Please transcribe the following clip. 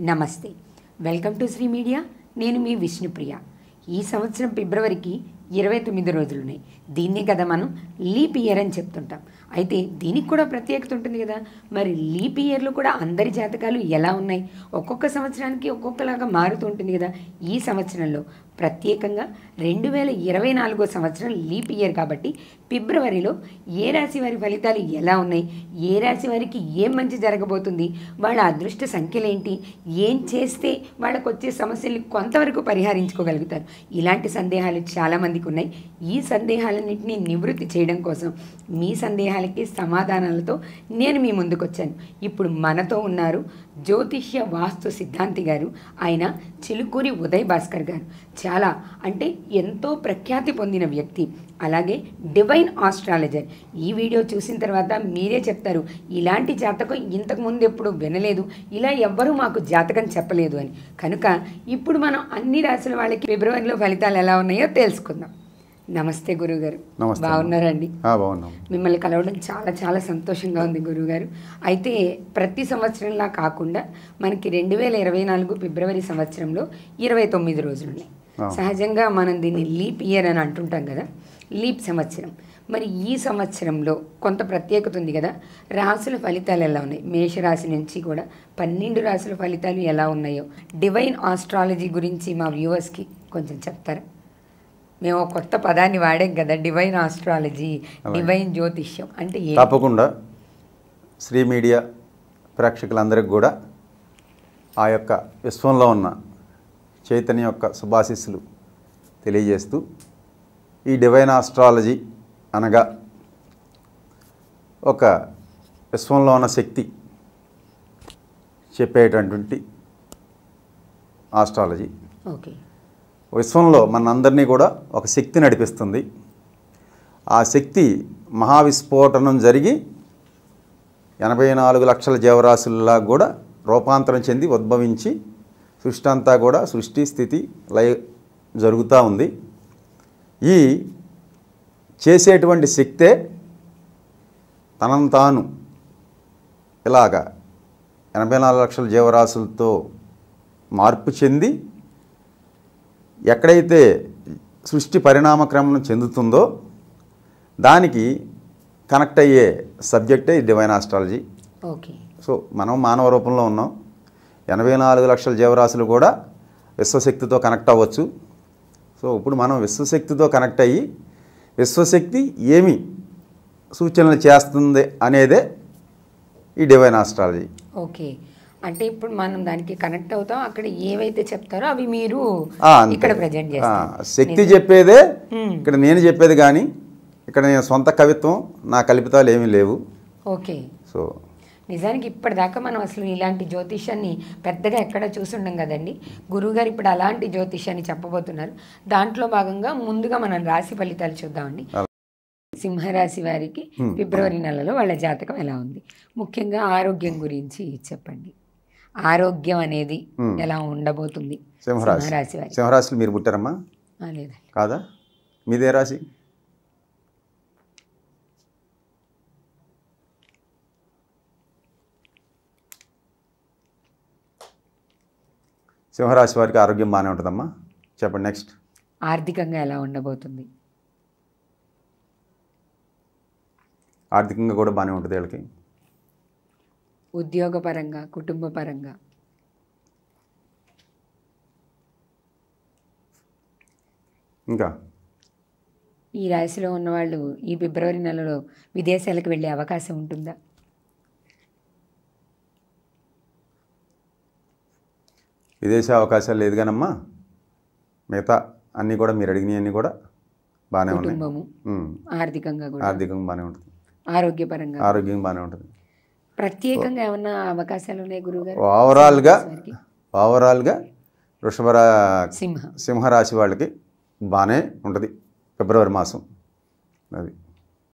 నమస్తే, welcome to Shri media. నేను మీ విష్ణుప్రియ. ఈ సంవత్సరం ఫిబ్రవరికి 29 రోజులున్నాయి. దీన్నే కదా మనం లీప్ ఇయర్ అని చెప్తుంటాం. అయితే దీనికి కూడా ప్రత్యేకత ఉంటుంది కదా. మరి లీప్ ఇయర్లో కూడా అందరి జాతకాలు ఎలా ఉన్నాయి? ఒక్కొక్క సంవత్సరానికి ఒక్కొక్కలాగా మారుతూ ఉంటుంది కదా. ఈ సంవత్సరంలో ప్రత్యేకంగా 2024 సంవత్సరం లీప్ ఇయర్ కాబట్టి ఫిబ్రవరిలో ఏ రాశి వారి ఫలితాలు ఎలా ఉన్నాయి, ఏ రాశి వారికి ఏం మంచి జరగబోతుంది, వాళ్ళ అదృష్ట సంఖ్యలేంటి, ఏం చేస్తే వాళ్ళకు వచ్చే సమస్యల్ని కొంతవరకు పరిహరించుకోగలుగుతారు, ఇలాంటి సందేహాలు చాలామందికి ఉన్నాయి. ఈ సందేహాలన్నింటినీ నివృత్తి చేయడం కోసం మీ సందేహాలకి సమాధానాలతో నేను మీ ముందుకు వచ్చాను. ఇప్పుడు మనతో ఉన్నారు జ్యోతిష్య వాస్తు సిద్ధాంతి గారు. ఆయన చిలుకూరి ఉదయ్ భాస్కర్ గారు. చాలా అంటే ఎంతో ప్రఖ్యాతి పొందిన వ్యక్తి, అలాగే డివైన్ ఆస్ట్రాలజర్. ఈ వీడియో చూసిన తర్వాత మీరే చెప్తారు, ఇలాంటి జాతకం ఇంతకుముందు ఎప్పుడు వినలేదు, ఇలా ఎవ్వరూ మాకు జాతకం చెప్పలేదు అని. కనుక ఇప్పుడు మనం అన్ని రాశుల వాళ్ళకి ఫిబ్రవరిలో ఫలితాలు ఎలా ఉన్నాయో తెలుసుకుందాం. నమస్తే గురువుగారు. బాగున్నారండి? బాగున్నాం. మిమ్మల్ని కలవడం చాలా చాలా సంతోషంగా ఉంది గురువుగారు. అయితే ప్రతి సంవత్సరంలా కాకుండా మనకి 2024 ఫిబ్రవరి సంవత్సరంలో 29 రోజులు ఉన్నాయి. సహజంగా మనం దీన్ని లీప్ ఇయర్ అని అంటుంటాం కదా, లీప్ సంవత్సరం. మరి ఈ సంవత్సరంలో కొంత ప్రత్యేకత ఉంది కదా. రాశుల ఫలితాలు ఎలా ఉన్నాయి? మేషరాశి నుంచి కూడా 12 రాశుల ఫలితాలు ఎలా ఉన్నాయో డివైన్ ఆస్ట్రాలజీ గురించి మా వ్యూవర్స్కి కొంచెం చెప్తారా? మేము కొత్త పదాన్ని వాడాం కదా, డివైన్ ఆస్ట్రాలజీ, డివైన్ జ్యోతిష్యం అంటే తప్పకుండా శ్రీ మీడియా ప్రేక్షకులందరికీ కూడా ఆ యొక్క విశ్వంలో ఉన్న చైతన్య యొక్క శుభాశీస్సులు తెలియజేస్తూ, ఈ డివైన్ ఆస్ట్రాలజీ అనగా ఒక విశ్వంలో ఉన్న శక్తి చెప్పేటటువంటి ఆస్ట్రాలజీ. ఓకే. విశ్వంలో మనందరినీ కూడా ఒక శక్తి నడిపిస్తుంది. ఆ శక్తి మహావిస్ఫోటనం జరిగి 84 లక్షల జీవరాశుల్లా కూడా రూపాంతరం చెంది ఉద్భవించి సృష్టి అంతా కూడా సృష్టి స్థితి లయ జరుగుతూ ఉంది. ఈ చేసేటువంటి శక్తే తనను తాను ఇలాగా 84 లక్షల జీవరాశులతో మార్పు చెంది ఎక్కడైతే సృష్టి పరిణామక్రమం చెందుతుందో దానికి కనెక్ట్ అయ్యే సబ్జెక్టే డివైన్ ఆస్ట్రాలజీ. ఓకే. సో మనం మానవ రూపంలో ఉన్నాం. 84 లక్షల జీవరాశులు కూడా విశ్వశక్తితో కనెక్ట్ అవ్వచ్చు. సో ఇప్పుడు మనం విశ్వశక్తితో కనెక్ట్ అయ్యి విశ్వశక్తి ఏమి సూచనలు చేస్తుంది అనేదే ఈ డివైన్ ఆస్ట్రాలజీ. ఓకే. అంటే ఇప్పుడు మనం దానికి కనెక్ట్ అవుతాం, అక్కడ ఏవైతే చెప్తారో అవి మీరు ఇక్కడ ప్రజెంట్ చేస్తారు. శక్తి చెప్పేదే ఇక్కడ నేను చెప్పేది, కానీ ఇక్కడ నేను సొంత కవిత్వం నా కల్పితాలు ఏమీ లేవు. ఓకే. సో నిజానికి ఇప్పటిదాకా మనం అసలు ఇలాంటి జ్యోతిష్యాన్ని పెద్దగా ఎక్కడ చూసుండం కదండి. గురువుగారు ఇప్పుడు అలాంటి జ్యోతిష్యాన్ని చెప్పబోతున్నారు. దాంట్లో భాగంగా ముందుగా మనం రాశి ఫలితాలు చూద్దామండి. సింహరాశి వారికి ఫిబ్రవరి నెలలో వాళ్ళ జాతకం ఎలా ఉంది? ముఖ్యంగా ఆరోగ్యం గురించి చెప్పండి. ఆరోగ్యం అనేది ఎలా ఉండబోతుంది? సింహరాశి వారి. సింహరాశిలో మీరు పుట్టారమ్మా? లేదా? కాదా? మీదే రాశి? సింహరాశి వారికి ఆరోగ్యం బాగానే ఉంటుందమ్మా. చెప్పండి నెక్స్ట్. ఆర్థికంగా ఎలా ఉండబోతుంది? ఆర్థికంగా కూడా బాగానే ఉంటుంది వీళ్ళకి. ఉద్యోగపరంగా, కుటుంబ పరంగా? ఇంకా ఈ రాశిలో ఉన్నవాళ్ళు ఈ ఫిబ్రవరి నెలలో విదేశాలకు వెళ్ళే అవకాశం ఉంటుందా? విదేశీ అవకాశాలు లేదు కానమ్మా, మిగతా అన్నీ కూడా మీరు అడిగినవన్నీ కూడా బాగానే ఉన్నాయి. కుటుంబము, ఆర్థికంగా కూడా బాగానే ఉంటుంది. ఆరోగ్యం బాగానే ఉంటుంది. ప్రత్యేకంగా ఏమన్నా అవకాశాలు ఉన్నాయి గురువుగారు? ఓవరాల్గా సింహరాశి వాళ్ళకి బాగానే ఉంటుంది ఫిబ్రవరి మాసం. అది